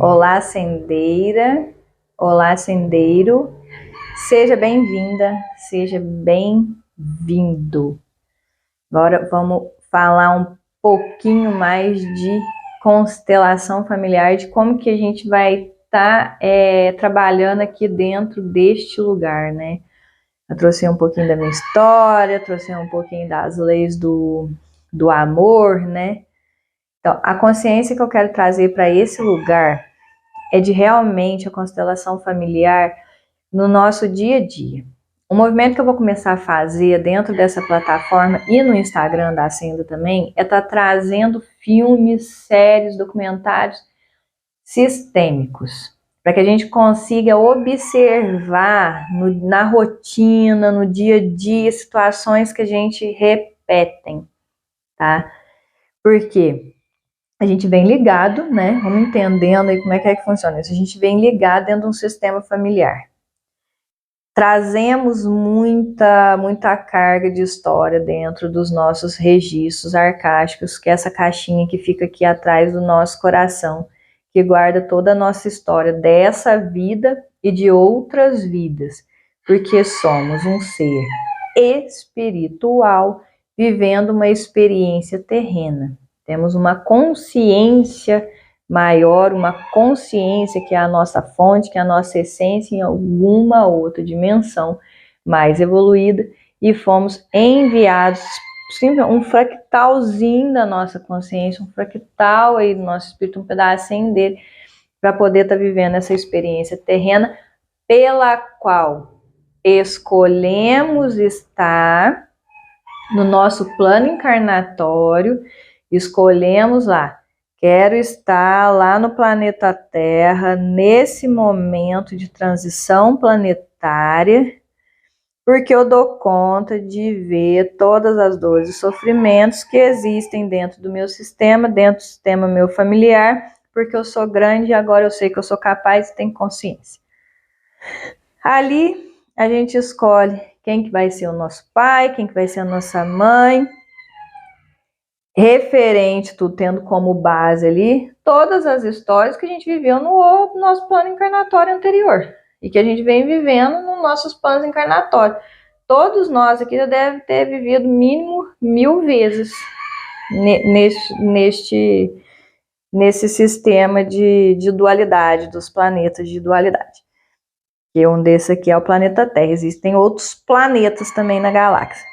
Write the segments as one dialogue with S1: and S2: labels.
S1: Olá, sendeira, olá, sendeiro, seja bem-vinda, seja bem-vindo. Agora vamos falar um pouquinho mais de constelação familiar, de como que a gente vai estar trabalhando aqui dentro deste lugar, né? Eu trouxe um pouquinho da minha história, trouxe um pouquinho das leis do amor, né? Então, a consciência que eu quero trazer para esse lugar é de realmente a constelação familiar no nosso dia a dia. O movimento que eu vou começar a fazer dentro dessa plataforma e no Instagram da Ascenda também é estar trazendo filmes, séries, documentários sistêmicos, para que a gente consiga observar na rotina, no dia a dia, situações que a gente repetem, tá? Por quê? A gente vem ligado, né? Vamos entendendo aí como é que funciona isso. A gente vem ligado dentro de um sistema familiar. Trazemos muita carga de história dentro dos nossos registros arcásticos, que é essa caixinha que fica aqui atrás do nosso coração, que guarda toda a nossa história dessa vida e de outras vidas, porque somos um ser espiritual vivendo uma experiência terrena. Temos uma consciência maior, uma consciência que é a nossa fonte, que é a nossa essência em alguma outra dimensão mais evoluída, e fomos enviados, um fractalzinho da nossa consciência, um fractal aí do nosso espírito, um pedacinho dele, para poder estar vivendo essa experiência terrena pela qual escolhemos estar no nosso plano encarnatório. Escolhemos lá, quero estar lá no planeta Terra, nesse momento de transição planetária, porque eu dou conta de ver todas as dores e sofrimentos que existem dentro do meu sistema, dentro do sistema meu familiar, porque eu sou grande e agora eu sei que eu sou capaz e tenho consciência. Ali a gente escolhe quem que vai ser o nosso pai, quem que vai ser a nossa mãe, referente, tudo tendo como base ali todas as histórias que a gente viveu no nosso plano encarnatório anterior e que a gente vem vivendo nos nossos planos encarnatórios. Todos nós aqui já devem ter vivido mínimo 1000 vezes nesse sistema de dualidade, dos planetas de dualidade. Que um desse aqui é o planeta Terra. Existem outros planetas também na galáxia.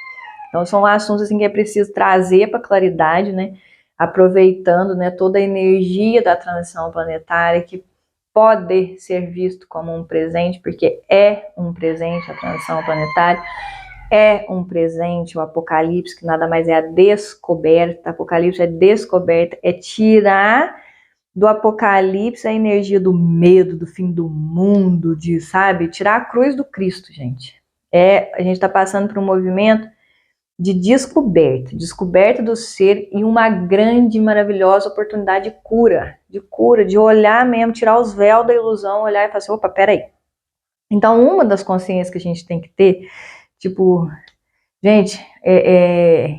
S1: Então são assuntos assim que é preciso trazer para claridade, né? Aproveitando, né, toda a energia da transição planetária, que pode ser visto como um presente, porque é um presente a transição planetária, é um presente o Apocalipse, que nada mais é a descoberta. Apocalipse é descoberta, é tirar do Apocalipse a energia do medo, do fim do mundo, de, sabe, tirar a cruz do Cristo, gente. A gente está passando por um movimento de descoberta do ser e uma grande, maravilhosa oportunidade de cura, de olhar mesmo, tirar os véus da ilusão, olhar e falar assim, opa, peraí. Então, uma das consciências que a gente tem que ter, tipo, gente,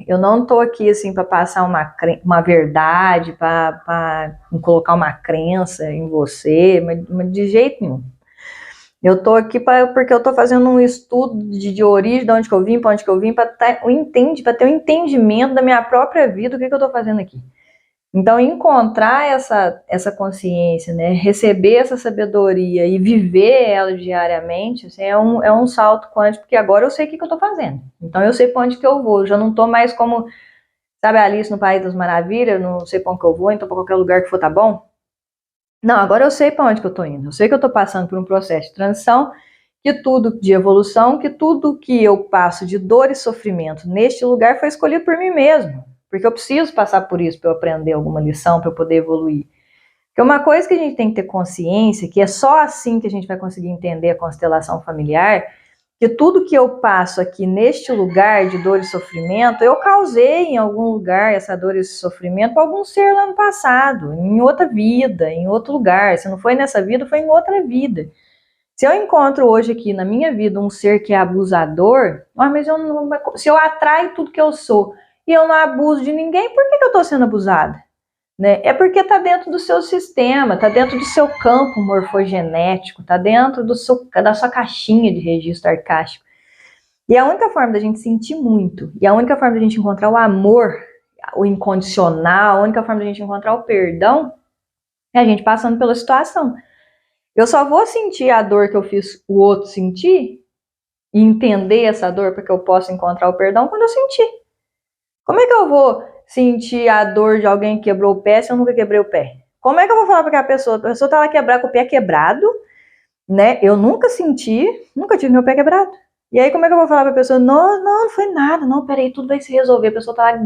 S1: eu não tô aqui assim para passar uma verdade, para colocar uma crença em você, mas de jeito nenhum. Eu tô aqui porque eu tô fazendo um estudo de origem, de onde que eu vim, para onde que eu vim, para ter um entendimento da minha própria vida, o que eu tô fazendo aqui. Então, encontrar essa consciência, né, receber essa sabedoria e viver ela diariamente, assim, é um salto quântico, porque agora eu sei o que eu tô fazendo. Então, eu sei para onde que eu vou. Eu já não tô mais como, sabe, Alice no País das Maravilhas, eu não sei para onde que eu vou, então para qualquer lugar que for tá bom. Não, agora eu sei para onde que eu tô indo. Eu sei que eu tô passando por um processo de transição, que tudo de evolução, que tudo que eu passo de dor e sofrimento neste lugar foi escolhido por mim mesmo. Porque eu preciso passar por isso para eu aprender alguma lição, para eu poder evoluir. Porque uma coisa que a gente tem que ter consciência, que é só assim que a gente vai conseguir entender a constelação familiar, que tudo que eu passo aqui neste lugar de dor e sofrimento, eu causei em algum lugar essa dor e esse sofrimento para algum ser lá no passado, em outra vida, em outro lugar. Se não foi nessa vida, foi em outra vida. Se eu encontro hoje aqui na minha vida um ser que é abusador, mas se eu atraio tudo que eu sou e eu não abuso de ninguém, por que eu estou sendo abusada? né? É porque está dentro do seu sistema, está dentro do seu campo morfogenético, está dentro da sua caixinha de registro arcástico. E a única forma da gente sentir muito, e a única forma da gente encontrar o amor, o incondicional, a única forma da gente encontrar o perdão, é a gente passando pela situação. Eu só vou sentir a dor que eu fiz o outro sentir, e entender essa dor para que eu possa encontrar o perdão quando eu sentir. Como é que eu vou sentir a dor de alguém que quebrou o pé se eu nunca quebrei o pé? Como é que eu vou falar para aquela pessoa? A pessoa tá lá com o pé quebrado, né? Eu nunca senti, nunca tive meu pé quebrado. E aí como é que eu vou falar para a pessoa? Não foi nada, não, peraí, tudo vai se resolver. A pessoa tá lá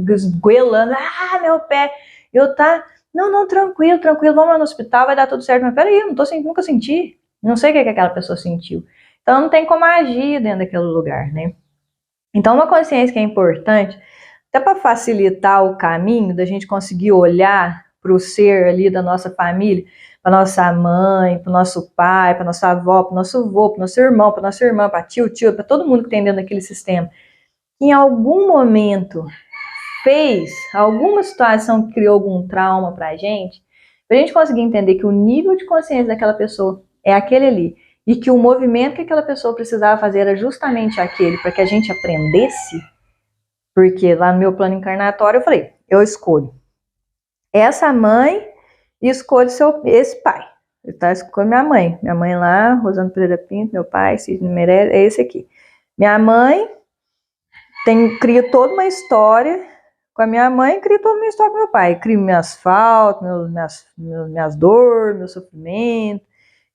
S1: esgoelando, meu pé. Eu tá, não, tranquilo, vamos lá no hospital, vai dar tudo certo. Mas peraí, eu nunca senti. Não sei o que aquela pessoa sentiu. Então não tem como agir dentro daquele lugar, né? Então uma consciência que é importante, até para facilitar o caminho da gente conseguir olhar para o ser ali da nossa família, para nossa mãe, para o nosso pai, para nossa avó, para o nosso avô, para o nosso irmão, para nossa irmã, para tio, para todo mundo que tem dentro daquele sistema, que em algum momento fez alguma situação que criou algum trauma para a gente conseguir entender que o nível de consciência daquela pessoa é aquele ali, e que o movimento que aquela pessoa precisava fazer era justamente aquele, para que a gente aprendesse, porque lá no meu plano encarnatório eu falei, eu escolho essa mãe e escolho esse pai. Eu escolho minha mãe lá, Rosana Pereira Pinto, meu pai, Sidney Meirelles, é esse aqui. Minha mãe cria toda uma história com a minha mãe, cria toda uma história com meu pai. Crio minhas faltas, minhas dores, meu sofrimento,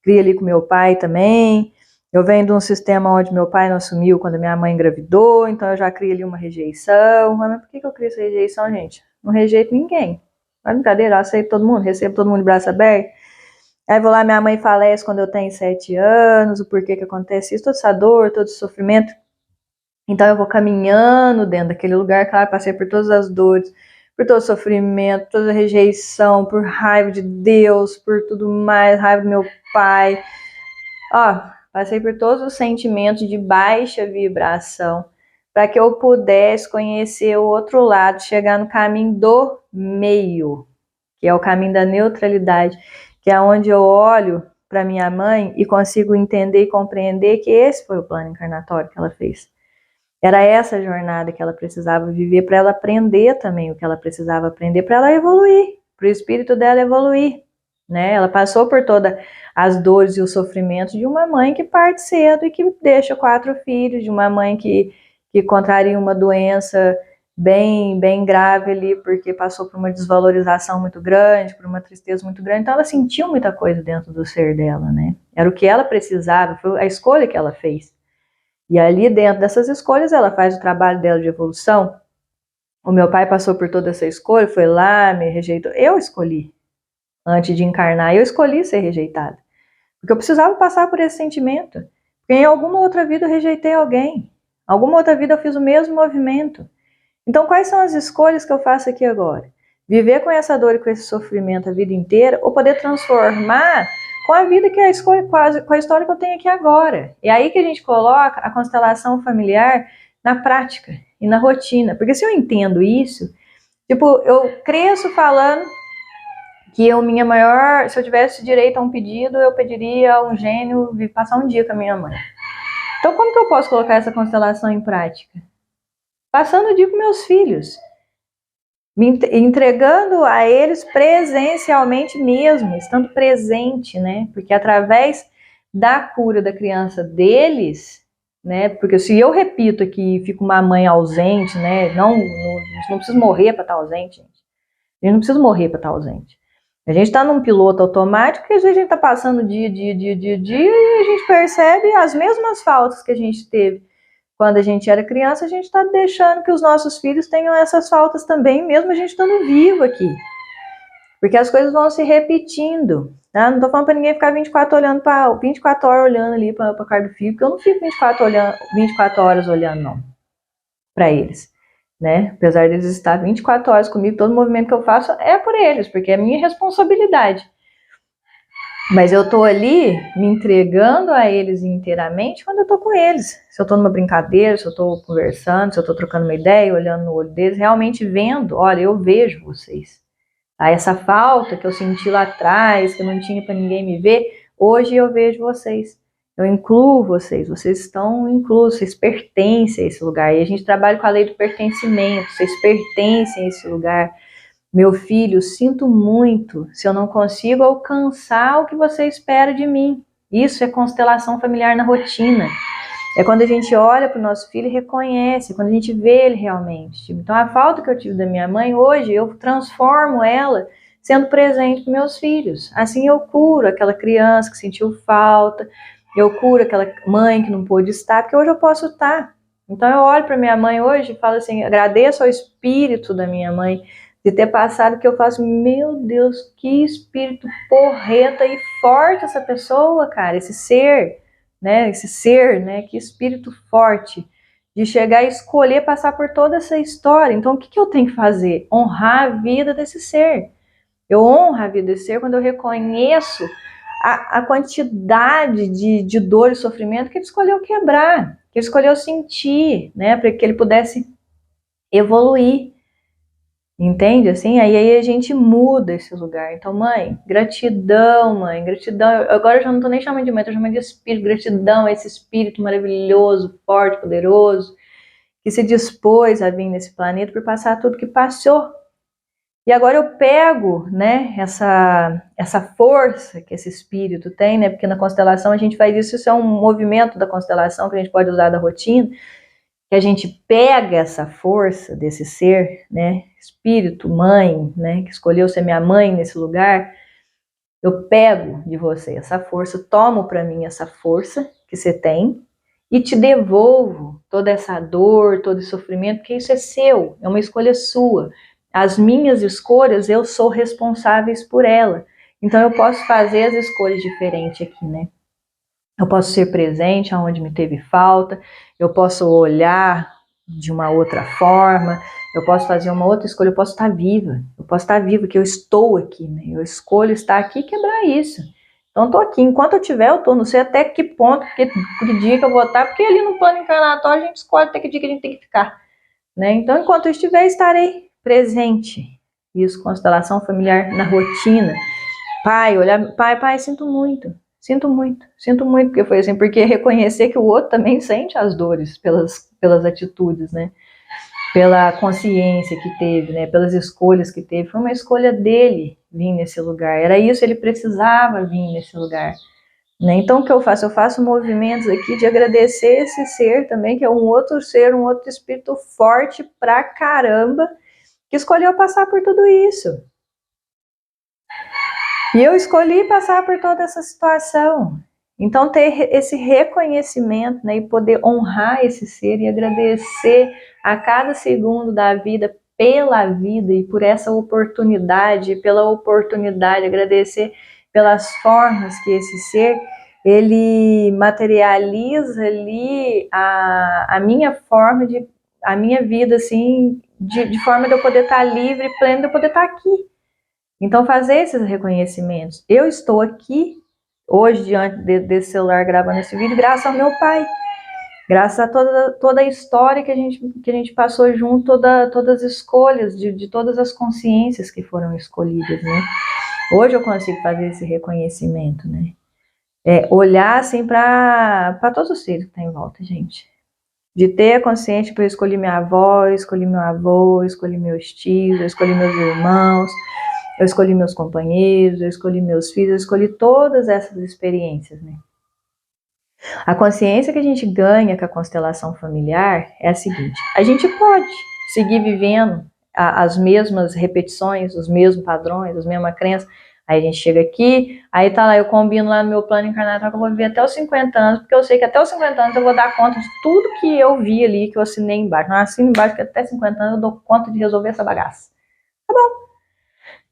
S1: cria ali com meu pai também. Eu venho de um sistema onde meu pai não assumiu quando minha mãe engravidou, então eu já crio ali uma rejeição. Mas por que eu crio essa rejeição, gente? Não rejeito ninguém. Não é brincadeira, eu aceito todo mundo, recebo todo mundo de braço aberto. Aí vou lá, minha mãe falece quando eu tenho 7 anos, o porquê que acontece isso, toda essa dor, todo esse sofrimento. Então eu vou caminhando dentro daquele lugar, claro, passei por todas as dores, por todo o sofrimento, toda a rejeição, por raiva de Deus, por tudo mais, raiva do meu pai. Passei por todos os sentimentos de baixa vibração, para que eu pudesse conhecer o outro lado, chegar no caminho do meio, que é o caminho da neutralidade, que é onde eu olho para minha mãe e consigo entender e compreender que esse foi o plano encarnatório que ela fez. Era essa jornada que ela precisava viver para ela aprender também o que ela precisava aprender, para ela evoluir, para o espírito dela evoluir, né? Ela passou por todas as dores e os sofrimentos de uma mãe que parte cedo e que deixa 4 filhos, de uma mãe que contraria uma doença bem grave ali, porque passou por uma desvalorização muito grande, por uma tristeza muito grande. Então ela sentiu muita coisa dentro do ser dela, né? Era o que ela precisava, foi a escolha que ela fez. E ali dentro dessas escolhas ela faz o trabalho dela de evolução. O meu pai passou por toda essa escolha, foi lá, me rejeitou. Eu escolhi, antes de encarnar, eu escolhi ser rejeitada. Porque eu precisava passar por esse sentimento. Porque em alguma outra vida eu rejeitei alguém. Alguma outra vida eu fiz o mesmo movimento. Então quais são as escolhas que eu faço aqui agora? Viver com essa dor e com esse sofrimento a vida inteira, ou poder transformar com a vida que é a escolha, com a história que eu tenho aqui agora. É aí que a gente coloca a constelação familiar na prática e na rotina. Porque se eu entendo isso, tipo, eu cresço falando que se eu tivesse direito a um pedido, eu pediria a um gênio passar um dia com a minha mãe. Então como que eu posso colocar essa constelação em prática? Passando o dia com meus filhos. Me entregando a eles presencialmente mesmo, estando presente, né? Porque através da cura da criança deles, né? Porque se eu repito aqui, fico uma mãe ausente, né? Não precisa morrer para estar ausente, gente. A gente não precisa morrer para estar ausente. A gente está num piloto automático que às vezes a gente está passando dia e a gente percebe as mesmas faltas que a gente teve quando a gente era criança, a gente está deixando que os nossos filhos tenham essas faltas também, mesmo a gente estando vivo aqui. Porque as coisas vão se repetindo. Tá? Não estou falando para ninguém ficar 24 horas olhando ali para a cara do filho, porque eu não fico 24 horas olhando, não, para eles. Né? Apesar deles estar 24 horas comigo, todo movimento que eu faço é por eles, porque é minha responsabilidade. Mas eu tô ali me entregando a eles inteiramente quando eu tô com eles. Se eu tô numa brincadeira, se eu tô conversando, se eu tô trocando uma ideia, olhando no olho deles, realmente vendo, olha, eu vejo vocês. Tá? Essa falta que eu senti lá atrás, que eu não tinha para ninguém me ver, hoje eu vejo vocês. Eu incluo vocês estão inclusos, vocês pertencem a esse lugar. E a gente trabalha com a lei do pertencimento, vocês pertencem a esse lugar. Meu filho, sinto muito se eu não consigo alcançar o que você espera de mim. Isso é constelação familiar na rotina. É quando a gente olha para o nosso filho e reconhece, quando a gente vê ele realmente. Então, a falta que eu tive da minha mãe, hoje eu transformo ela sendo presente para meus filhos. Assim eu curo aquela criança que sentiu falta, eu curo aquela mãe que não pôde estar, porque hoje eu posso estar. Então, eu olho para minha mãe hoje e falo assim, agradeço ao espírito da minha mãe de ter passado o que eu faço. Meu Deus, que espírito porreta e forte essa pessoa, cara, esse ser, né? Esse ser, né? Que espírito forte de chegar e escolher passar por toda essa história. Então, o que eu tenho que fazer? Honrar a vida desse ser. Eu honro a vida desse ser quando eu reconheço a quantidade de dor e sofrimento que ele escolheu quebrar, que ele escolheu sentir, né? Para que ele pudesse evoluir. Entende? Assim, aí a gente muda esse lugar. Então, mãe, gratidão, mãe, gratidão. Agora eu já não tô nem chamando de mãe, tô chamando de espírito. Gratidão a esse espírito maravilhoso, forte, poderoso, que se dispôs a vir nesse planeta por passar tudo que passou. E agora eu pego, né, essa força que esse espírito tem, né? Porque na constelação a gente faz isso é um movimento da constelação que a gente pode usar da rotina, que a gente pega essa força desse ser, né, espírito, mãe, né, que escolheu ser minha mãe nesse lugar, eu pego de você essa força, tomo para mim essa força que você tem e te devolvo toda essa dor, todo esse sofrimento, porque isso é seu, é uma escolha sua. As minhas escolhas, eu sou responsáveis por ela. Então eu posso fazer as escolhas diferentes aqui, né? Eu posso ser presente aonde me teve falta, eu posso olhar de uma outra forma, eu posso fazer uma outra escolha, eu posso estar viva, que eu estou aqui, né? Eu escolho estar aqui e quebrar isso. Então, eu tô aqui, enquanto eu tiver, eu tô, não sei até que ponto, que dia que eu vou estar, porque ali no plano encarnatório a gente escolhe até que dia que a gente tem que ficar, né? Então, enquanto eu estiver, estarei presente. Isso, constelação familiar na rotina. Pai, olhar, pai, sinto muito, porque foi assim, porque reconhecer que o outro também sente as dores pelas atitudes, né? Pela consciência que teve, né? Pelas escolhas que teve. Foi uma escolha dele vir nesse lugar. Era isso, ele precisava vir nesse lugar. Né? Então, o que eu faço? Eu faço movimentos aqui de agradecer esse ser também, que é um outro ser, um outro espírito forte pra caramba, que escolheu passar por tudo isso. E eu escolhi passar por toda essa situação. Então, ter esse reconhecimento, né, e poder honrar esse ser e agradecer a cada segundo da vida pela vida e por essa oportunidade, agradecer pelas formas que esse ser, ele materializa ali a minha forma a minha vida, assim, de forma de eu poder estar livre, plena, de eu poder estar aqui. Então, fazer esses reconhecimentos. Eu estou aqui, hoje, diante desse celular gravando esse vídeo, graças ao meu pai. Graças a toda a história que a gente passou junto, todas as escolhas, de todas as consciências que foram escolhidas, né? Hoje eu consigo fazer esse reconhecimento, né? Olhar, assim, para todos os seres que estão em volta, gente. De ter a consciência que eu escolhi minha avó, eu escolhi meu avô, eu escolhi meus tios, eu escolhi meus irmãos, eu escolhi meus companheiros, eu escolhi meus filhos, eu escolhi todas essas experiências, né? A consciência que a gente ganha com a constelação familiar é a seguinte: a gente pode seguir vivendo as mesmas repetições, os mesmos padrões, as mesmas crenças. Aí a gente chega aqui, aí tá lá, eu combino lá no meu plano encarnatório que eu vou viver até os 50 anos, porque eu sei que até os 50 anos eu vou dar conta de tudo que eu vi ali, que eu assinei embaixo. Não assino embaixo que até 50 anos eu dou conta de resolver essa bagaça. Tá bom.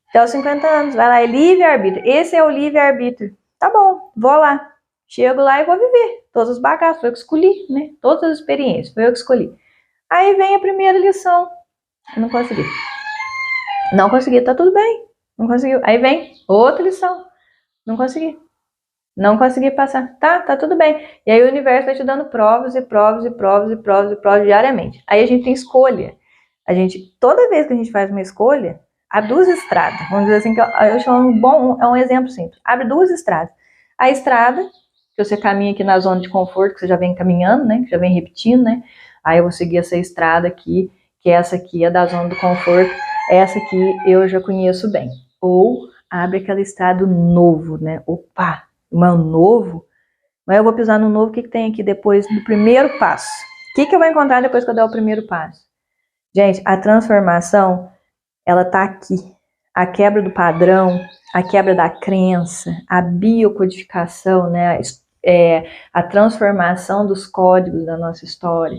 S1: Até os 50 anos, vai lá, é livre-arbítrio. Esse é o livre-arbítrio. Tá bom, vou lá. Chego lá e vou viver todos os bagaços. Foi eu que escolhi, né? Todas as experiências, foi eu que escolhi. Aí vem a primeira lição. Eu não consegui. Não consegui, tá tudo bem. Não conseguiu. Aí vem outra lição. Não consegui. Não consegui passar. Tá tudo bem. E aí o universo vai te dando provas e provas e provas e provas e provas diariamente. Aí a gente tem escolha. Toda vez que a gente faz uma escolha, Abre duas estradas. Vamos dizer assim, que eu chamo é um exemplo simples. Abre duas estradas. A estrada, que você caminha aqui na zona de conforto, que você já vem caminhando, né? Que já vem repetindo, né? Aí eu vou seguir essa estrada aqui, que essa aqui é da zona do conforto. Essa aqui eu já conheço bem. Ou abre aquela estrada novo, né? Opa, uma novo. Mas eu vou pisar no novo, o que tem aqui depois do primeiro passo? O que eu vou encontrar depois que eu der o primeiro passo? Gente, a transformação, ela tá aqui. A quebra do padrão, a quebra da crença, a biocodificação, né? A transformação dos códigos da nossa história,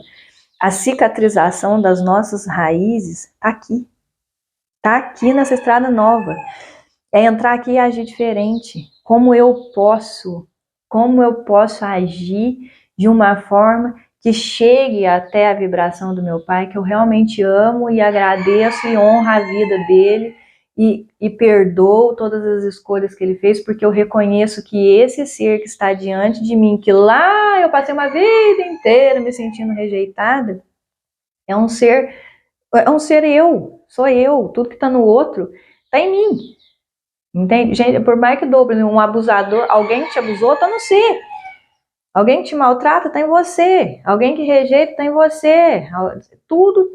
S1: a cicatrização das nossas raízes, tá aqui. Tá aqui nessa estrada nova. É entrar aqui e agir diferente. Como eu posso agir de uma forma que chegue até a vibração do meu pai, que eu realmente amo e agradeço e honro a vida dele e perdoo todas as escolhas que ele fez, porque eu reconheço que esse ser que está diante de mim, que lá eu passei uma vida inteira me sentindo rejeitada, é um ser eu, sou eu, tudo que está no outro está em mim. Entende? Gente, por mais que dobre um abusador, alguém que te abusou, tá no você. Alguém que te maltrata, tá em você. Alguém que rejeita, tá em você. Tudo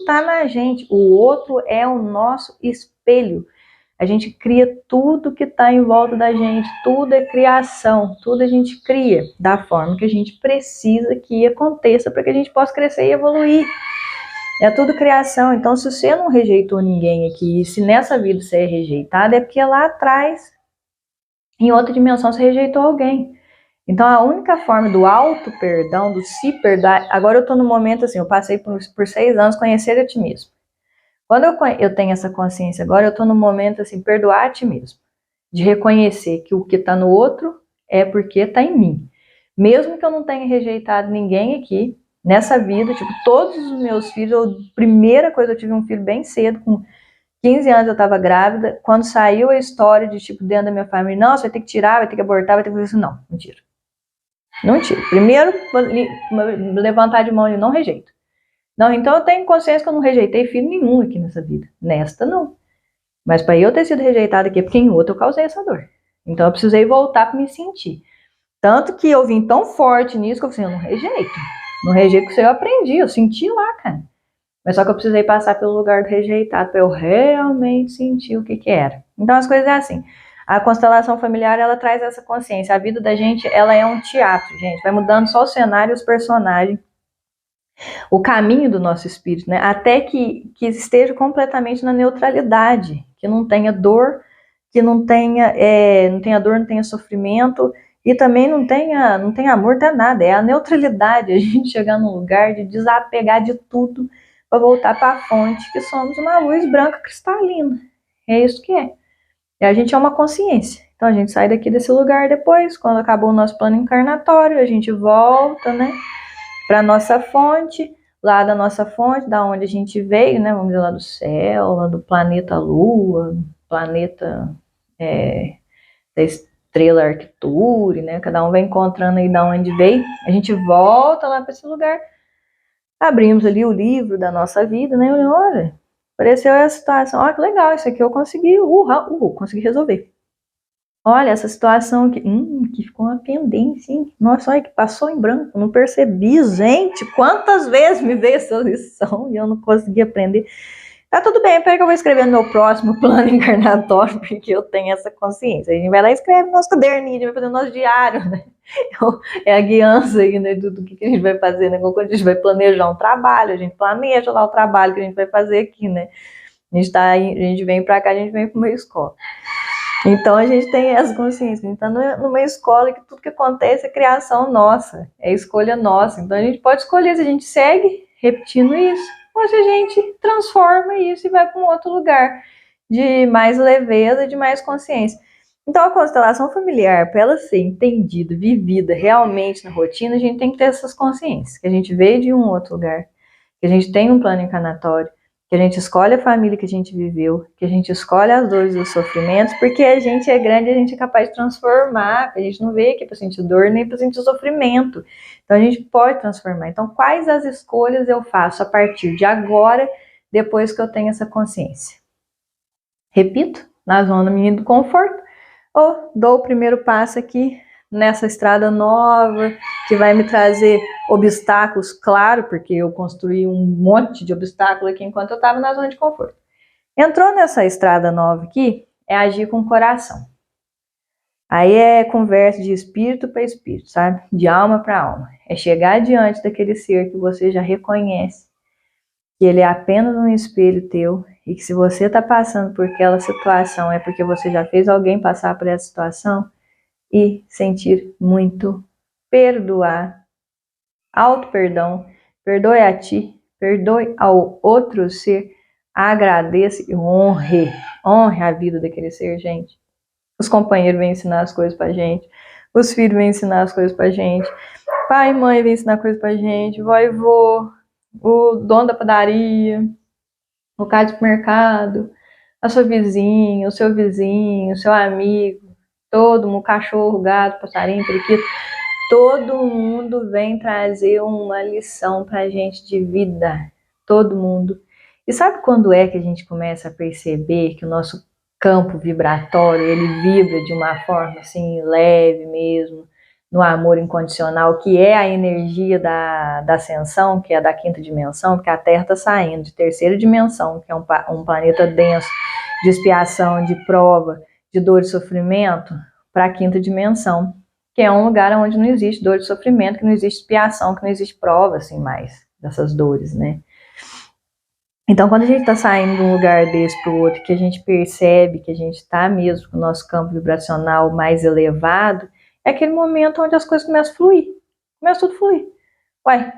S1: tá na gente. O outro é o nosso espelho. A gente cria tudo que tá em volta da gente. Tudo é criação. Tudo a gente cria da forma que a gente precisa que aconteça para que a gente possa crescer e evoluir. É tudo criação. Então, se você não rejeitou ninguém aqui, se nessa vida você é rejeitado, é porque lá atrás, em outra dimensão, você rejeitou alguém. Então, a única forma do auto-perdão, do se perdoar... Agora eu tô no momento assim, eu passei por 6 anos conhecer a ti mesmo. Quando eu tenho essa consciência agora, eu tô no momento assim, perdoar a ti mesmo. De reconhecer que o que tá no outro é porque tá em mim. Mesmo que eu não tenha rejeitado ninguém aqui, nessa vida, tipo, todos os meus filhos, primeira coisa, eu tive um filho bem cedo, com 15 anos eu tava grávida, quando saiu a história de, tipo, dentro da minha família, não, você vai ter que tirar, vai ter que abortar, vai ter que fazer isso, não, mentira. Não tiro. Primeiro, levantar de mão e não rejeito. Não, então eu tenho consciência que eu não rejeitei filho nenhum aqui nessa vida. Nesta, não. Mas para eu ter sido rejeitada aqui, porque em outra eu causei essa dor. Então eu precisei voltar para me sentir. Tanto que eu vim tão forte nisso que eu falei assim, eu não rejeito. No rejeito que eu aprendi, eu senti lá, cara. Mas só que eu precisei passar pelo lugar do rejeitado para eu realmente sentir o que era. Então as coisas é assim. A constelação familiar, ela traz essa consciência. A vida da gente, ela é um teatro, gente. Vai mudando só o cenário e os personagens. O caminho do nosso espírito, né? Até que esteja completamente na neutralidade. Que não tenha dor, que não tenha dor, não tenha sofrimento. E também não tem amor, não tem nada. É a neutralidade, a gente chegar num lugar de desapegar de tudo para voltar para a fonte, que somos uma luz branca cristalina. É isso que é. E a gente é uma consciência. Então a gente sai daqui desse lugar depois, quando acabou o nosso plano encarnatório, a gente volta, né, para nossa fonte, lá da nossa fonte, da onde a gente veio, né, vamos dizer, lá do céu, lá do planeta Lua, planeta da estrela Arcturus, né, cada um vai encontrando aí da onde veio, a gente volta lá para esse lugar, abrimos ali o livro da nossa vida, né, olha, apareceu essa situação, olha que legal, isso aqui eu consegui, consegui resolver. Olha, essa situação aqui, que ficou uma pendência, hein? Nossa, olha que passou em branco, não percebi, gente, quantas vezes me veio essa lição e eu não consegui aprender. Tá tudo bem, peraí que eu vou escrever no meu próximo plano encarnatório, porque eu tenho essa consciência. A gente vai lá e escreve no nosso caderninho, a gente vai fazer o nosso diário, né? É a guiança aí, né, do que a gente vai fazer, né? Quando a gente vai planejar um trabalho, a gente planeja lá o trabalho que a gente vai fazer aqui, né? A gente vem pra cá, a gente vem pra uma escola. Então a gente tem essa consciência, a gente está numa escola que tudo que acontece é criação nossa, é escolha nossa. Então a gente pode escolher se a gente segue repetindo isso, ou se a gente transforma isso e vai para um outro lugar de mais leveza, de mais consciência. Então a constelação familiar, para ela ser entendida, vivida realmente na rotina, a gente tem que ter essas consciências, que a gente veio de um outro lugar, que a gente tem um plano encarnatório, que a gente escolhe a família que a gente viveu, que a gente escolhe as dores e os sofrimentos, porque a gente é grande e a gente é capaz de transformar, a gente não veio aqui para sentir dor nem para sentir sofrimento. Então a gente pode transformar. Então quais as escolhas eu faço a partir de agora, depois que eu tenho essa consciência? repito, na zona minha do conforto, ou dou o primeiro passo aqui nessa estrada nova, que vai me trazer obstáculos, claro, porque eu construí um monte de obstáculos aqui enquanto eu estava na zona de conforto. Entrou nessa estrada nova aqui, é agir com o coração. Aí é conversa de espírito para espírito, sabe? De alma para alma. É chegar diante daquele ser que você já reconhece, que ele é apenas um espelho teu, e que se você está passando por aquela situação é porque você já fez alguém passar por essa situação, e sentir muito, perdoar, auto-perdão, perdoe a ti, perdoe ao outro ser, agradeça e honre a vida daquele ser, gente. Os companheiros vêm ensinar as coisas pra gente, os filhos vêm ensinar as coisas pra gente, pai e mãe vêm ensinar coisas pra gente, vó e vô, o dono da padaria, o cara de supermercado, a sua vizinha, o seu amigo, todo mundo, cachorro, gato, passarinho, periquito, todo mundo vem trazer uma lição pra gente de vida, todo mundo. E sabe quando é que a gente começa a perceber que o nosso campo vibratório, ele vibra de uma forma assim, leve mesmo, no amor incondicional, que é a energia da ascensão, que é da quinta dimensão, porque a Terra está saindo de terceira dimensão, que é um planeta denso, de expiação, de prova, de dor e sofrimento, para a quinta dimensão, que é um lugar onde não existe dor e sofrimento, que não existe expiação, que não existe prova, assim, mais dessas dores, né? Então, quando a gente está saindo de um lugar desse para o outro, que a gente percebe que a gente está mesmo com o nosso campo vibracional mais elevado, é aquele momento onde as coisas começam a fluir. Começa tudo a fluir. Ué,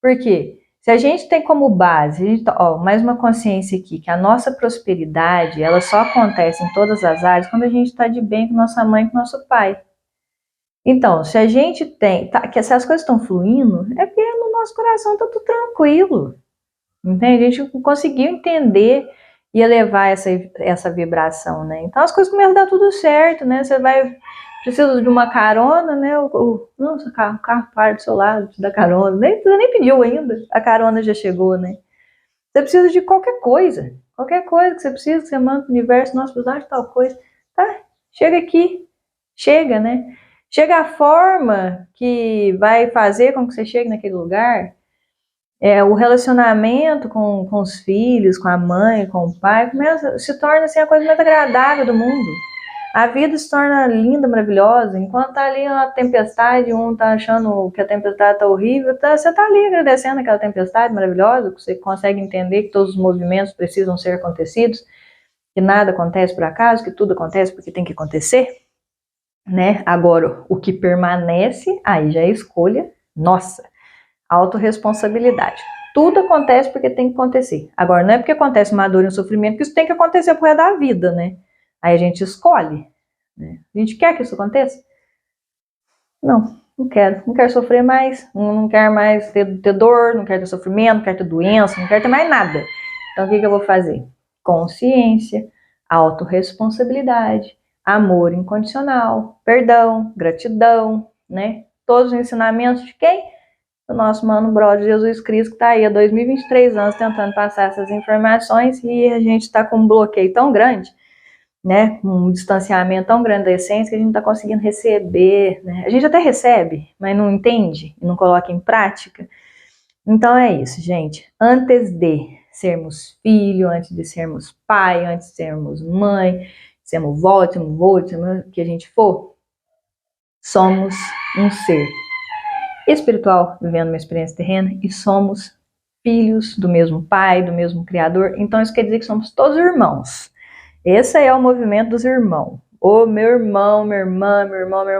S1: por quê? Se a gente tem como base, mais uma consciência aqui, que a nossa prosperidade, ela só acontece em todas as áreas quando a gente está de bem com nossa mãe e com nosso pai. Então, se a gente tem, que se as coisas estão fluindo, é porque no nosso coração está tudo tranquilo. Entende? A gente conseguiu entender e elevar essa vibração, né? Então as coisas começam a dar tudo certo, né? Você precisa de uma carona, né? Nossa, o carro para do seu lado, te dá carona. Você nem pediu ainda, a carona já chegou, né? Você precisa de qualquer coisa que você precisa, que você manda pro universo, nossa, precisar de tal coisa. Tá, chega aqui, chega, né? Chega a forma que vai fazer com que você chegue naquele lugar. O relacionamento com os filhos, com a mãe, com o pai, se torna assim, a coisa mais agradável do mundo. A vida se torna linda, maravilhosa. Enquanto tá ali uma tempestade, um tá achando que a tempestade tá horrível, você tá ali agradecendo aquela tempestade maravilhosa, que você consegue entender que todos os movimentos precisam ser acontecidos, que nada acontece por acaso, que tudo acontece porque tem que acontecer, né? Agora, o que permanece, aí já é escolha nossa. Autorresponsabilidade. Tudo acontece porque tem que acontecer. Agora, não é porque acontece uma dor e um sofrimento que isso tem que acontecer pro resto da vida, né? Aí a gente escolhe. Né? A gente quer que isso aconteça? Não quero. Não quero sofrer mais. Não quero mais ter dor, não quero ter sofrimento, não quero ter doença, não quero ter mais nada. Então, o que eu vou fazer? Consciência, autorresponsabilidade, amor incondicional, perdão, gratidão, né? Todos os ensinamentos de quem? O nosso mano brother Jesus Cristo, que está aí há 2023 anos tentando passar essas informações, e a gente está com um bloqueio tão grande, né, um distanciamento tão grande da essência, que a gente não está conseguindo receber, né? A gente até recebe, mas não entende e não coloca em prática. Então é isso, gente. Antes de sermos filho, antes de sermos pai, antes de sermos mãe, sermos vó, sermos vô, sermos o que a gente for, somos um ser espiritual, vivendo uma experiência terrena, e somos filhos do mesmo pai, do mesmo criador. Então isso quer dizer que somos todos irmãos. Esse é o movimento dos irmãos. Ô meu irmão, minha irmã,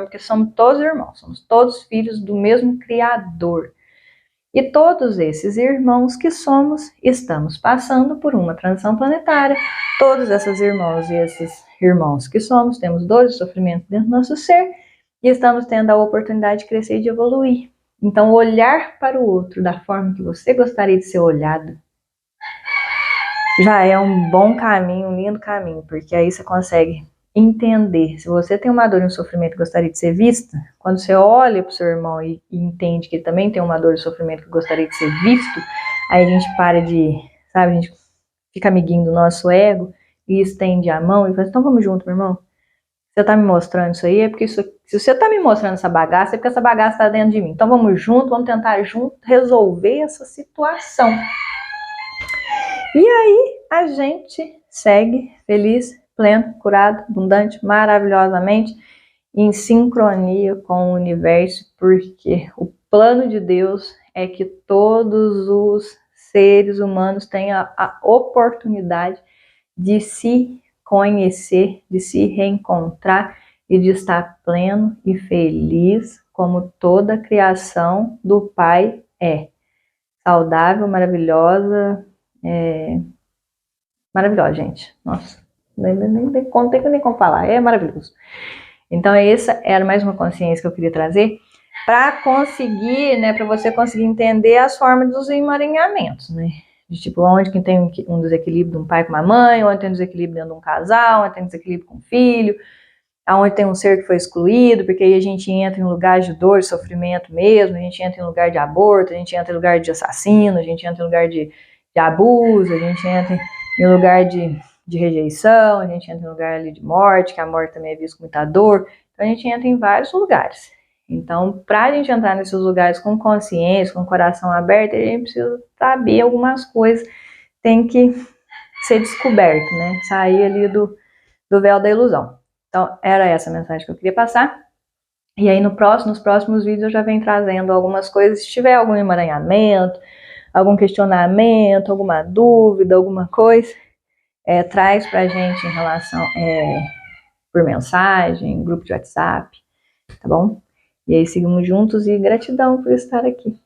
S1: porque somos todos irmãos, somos todos filhos do mesmo criador. E todos esses irmãos que somos, estamos passando por uma transição planetária. Todos esses irmãos e esses irmãos que somos, temos dores e sofrimento dentro do nosso ser, e estamos tendo a oportunidade de crescer e de evoluir. Então, olhar para o outro da forma que você gostaria de ser olhado já é um bom caminho, um lindo caminho, porque aí você consegue entender. Se você tem uma dor e um sofrimento que gostaria de ser vista, quando você olha para o seu irmão e entende que ele também tem uma dor e sofrimento que gostaria de ser visto, aí a gente para de, sabe, a gente fica amiguinho do nosso ego e estende a mão e fala, então vamos junto, meu irmão. Você tá me mostrando isso aí, é porque se você tá me mostrando essa bagaça, é porque essa bagaça tá dentro de mim. Então vamos junto, vamos tentar junto resolver essa situação. E aí a gente segue feliz, pleno, curado, abundante, maravilhosamente, em sincronia com o universo, porque o plano de Deus é que todos os seres humanos tenham a oportunidade de se conhecer, de se reencontrar e de estar pleno e feliz, como toda a criação do Pai é. Saudável, maravilhosa, maravilhosa, gente. Nossa, nem tem como falar, é maravilhoso. Então essa era mais uma consciência que eu queria trazer para conseguir, né, para você conseguir entender as formas dos emaranhamentos, né? De tipo, onde que tem um desequilíbrio de um pai com uma mãe, onde tem um desequilíbrio dentro de um casal, onde tem um desequilíbrio com um filho, aonde tem um ser que foi excluído, porque aí a gente entra em lugar de dor, sofrimento mesmo, a gente entra em lugar de aborto, a gente entra em lugar de assassino, a gente entra em lugar de abuso, a gente entra em lugar de rejeição, a gente entra em lugar ali de morte, que a morte também é vista com muita dor, então a gente entra em vários lugares. Então, para a gente entrar nesses lugares com consciência, com o coração aberto, a gente precisa saber algumas coisas, tem que ser descoberto, né? Sair ali do véu da ilusão. Então, era essa a mensagem que eu queria passar. E aí, nos próximos vídeos, eu já venho trazendo algumas coisas. Se tiver algum emaranhamento, algum questionamento, alguma dúvida, alguma coisa, traz pra gente em relação, por mensagem, grupo de WhatsApp, tá bom? E aí, seguimos juntos e gratidão por estar aqui.